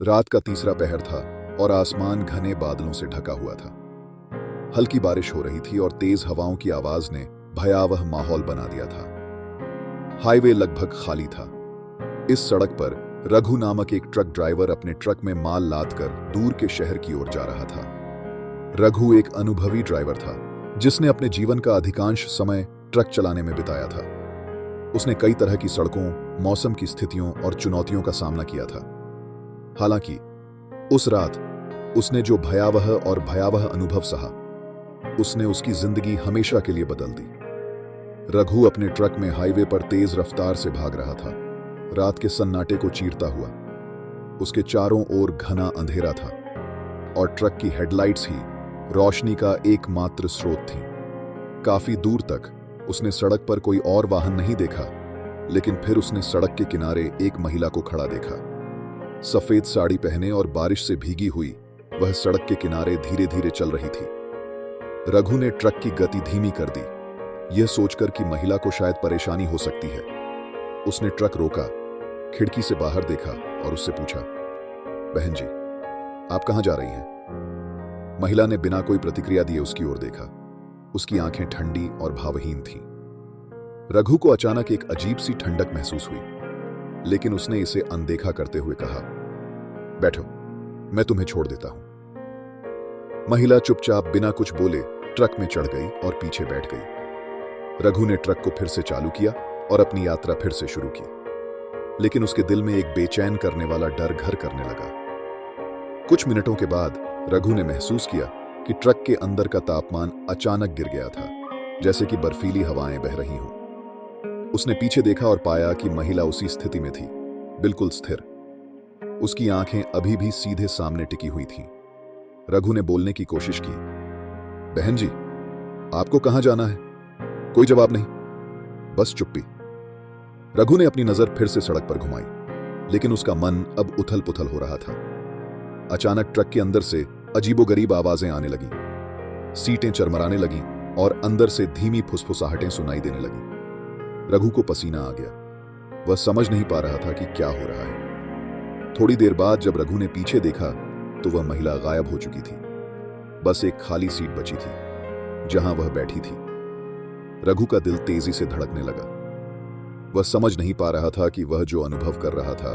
रात का तीसरा पहर था और आसमान घने बादलों से ढका हुआ था। हल्की बारिश हो रही थी और तेज हवाओं की आवाज ने भयावह माहौल बना दिया था। हाईवे लगभग खाली था। इस सड़क पर रघु नामक एक ट्रक ड्राइवर अपने ट्रक में माल लादकर दूर के शहर की ओर जा रहा था। रघु एक अनुभवी ड्राइवर था जिसने अपने जीवन का अधिकांश समय ट्रक चलाने में बिताया था। उसने कई तरह की सड़कों, मौसम की स्थितियों और चुनौतियों का सामना किया था। हालांकि उस रात उसने जो भयावह अनुभव सहा, उसने उसकी जिंदगी हमेशा के लिए बदल दी। रघु अपने ट्रक में हाईवे पर तेज रफ्तार से भाग रहा था, रात के सन्नाटे को चीरता हुआ। उसके चारों ओर घना अंधेरा था और ट्रक की हेडलाइट्स ही रोशनी का एकमात्र स्रोत थी। काफी दूर तक उसने सड़क पर कोई और वाहन नहीं देखा, लेकिन फिर उसने सड़क के किनारे एक महिला को खड़ा देखा। सफेद साड़ी पहने और बारिश से भीगी हुई वह सड़क के किनारे धीरे धीरे चल रही थी। रघु ने ट्रक की गति धीमी कर दी, यह सोचकर कि महिला को शायद परेशानी हो सकती है। उसने ट्रक रोका, खिड़की से बाहर देखा और उससे पूछा, बहन जी, आप कहां जा रही हैं? महिला ने बिना कोई प्रतिक्रिया दिए उसकी ओर देखा। उसकी आंखें ठंडी और भावहीन थीं। रघु को अचानक एक अजीब सी ठंडक महसूस हुई, लेकिन उसने इसे अनदेखा करते हुए कहा, बैठो, मैं तुम्हें छोड़ देता हूं। महिला चुपचाप बिना कुछ बोले ट्रक में चढ़ गई और पीछे बैठ गई। रघु ने ट्रक को फिर से चालू किया और अपनी यात्रा फिर से शुरू की, लेकिन उसके दिल में एक बेचैन करने वाला डर घर करने लगा। कुछ मिनटों के बाद रघु ने महसूस किया कि ट्रक के अंदर का तापमान अचानक गिर गया था, जैसे कि बर्फीली हवाएं बह रही हों। उसने पीछे देखा और पाया कि महिला उसी स्थिति में थी, बिल्कुल स्थिर। उसकी आंखें अभी भी सीधे सामने टिकी हुई थीं। रघु ने बोलने की कोशिश की, बहन जी, आपको कहां जाना है? कोई जवाब नहीं, बस चुप्पी। रघु ने अपनी नजर फिर से सड़क पर घुमाई, लेकिन उसका मन अब उथल पुथल हो रहा था। अचानक ट्रक के अंदर से अजीबोगरीब आवाजें आने लगी, सीटें चरमराने लगीं और अंदर से धीमी फुसफुसाहटें सुनाई देने लगीं। रघु को पसीना आ गया। वह समझ नहीं पा रहा था कि क्या हो रहा है। थोड़ी देर बाद जब रघु ने पीछे देखा तो वह महिला गायब हो चुकी थी। बस एक खाली सीट बची थी जहां वह बैठी थी। रघु का दिल तेजी से धड़कने लगा। वह समझ नहीं पा रहा था कि वह जो अनुभव कर रहा था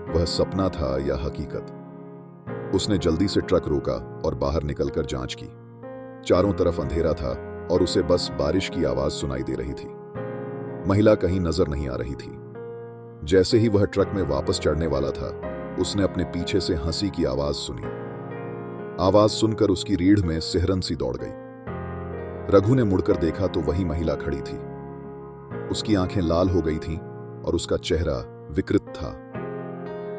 वह सपना था या हकीकत। उसने जल्दी से ट्रक रोका और बाहर निकलकर जांच की। चारों तरफ अंधेरा था और उसे बस बारिश की आवाज सुनाई दे रही थी। महिला कहीं नजर नहीं आ रही थी। जैसे ही वह ट्रक में वापस चढ़ने वाला था, उसने अपने पीछे से हंसी की आवाज सुनी। आवाज सुनकर उसकी रीढ़ में सिहरन सी दौड़ गई। रघु ने मुड़कर देखा तो वही महिला खड़ी थी। उसकी आंखें लाल हो गई थीं और उसका चेहरा विकृत था।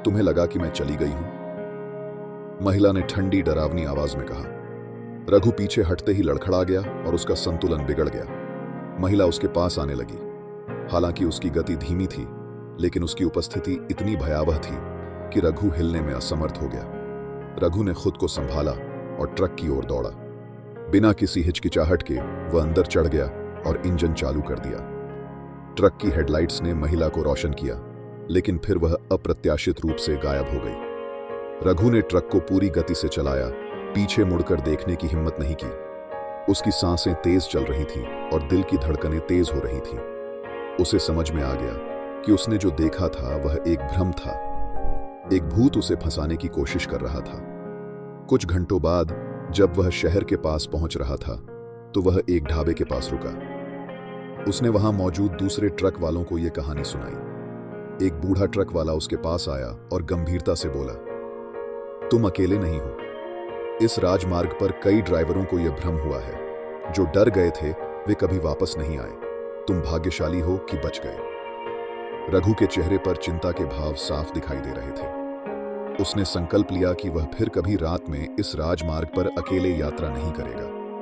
तुम्हें लगा कि मैं चली गई हूं? महिला ने ठंडी डरावनी आवाज में कहा। रघु पीछे हटते ही लड़खड़ा गया और उसका संतुलन बिगड़ गया। महिला उसके पास आने लगी। हालांकि उसकी गति धीमी थी, लेकिन उसकी उपस्थिति इतनी भयावह थी कि रघु हिलने में असमर्थ हो गया। रघु ने खुद को संभाला और ट्रक की ओर दौड़ा। बिना किसी हिचकिचाहट के वह अंदर चढ़ गया और इंजन चालू कर दिया। ट्रक की हेडलाइट्स ने महिला को रोशन किया, लेकिन फिर वह अप्रत्याशित रूप से गायब हो गई। रघु ने ट्रक को पूरी गति से चलाया, पीछे मुड़कर देखने की हिम्मत नहीं की। उसकी सांसें तेज चल रही थीं और दिल की धड़कनें तेज हो रही थीं। उसे समझ में आ गया कि उसने जो देखा था वह एक भ्रम था। एक भूत उसे फंसाने की कोशिश कर रहा था। कुछ घंटों बाद जब वह शहर के पास पहुंच रहा था तो वह एक ढाबे के पास रुका। उसने वहां मौजूद दूसरे ट्रक वालों को यह कहानी सुनाई। एक बूढ़ा ट्रक वाला उसके पास आया और गंभीरता से बोला, तुम अकेले नहीं हो। इस राजमार्ग पर कई ड्राइवरों को यह भ्रम हुआ है। जो डर गए थे वे कभी वापस नहीं आए। तुम भाग्यशाली हो कि बच गए। रघु के चेहरे पर चिंता के भाव साफ दिखाई दे रहे थे। उसने संकल्प लिया कि वह फिर कभी रात में इस राजमार्ग पर अकेले यात्रा नहीं करेगा।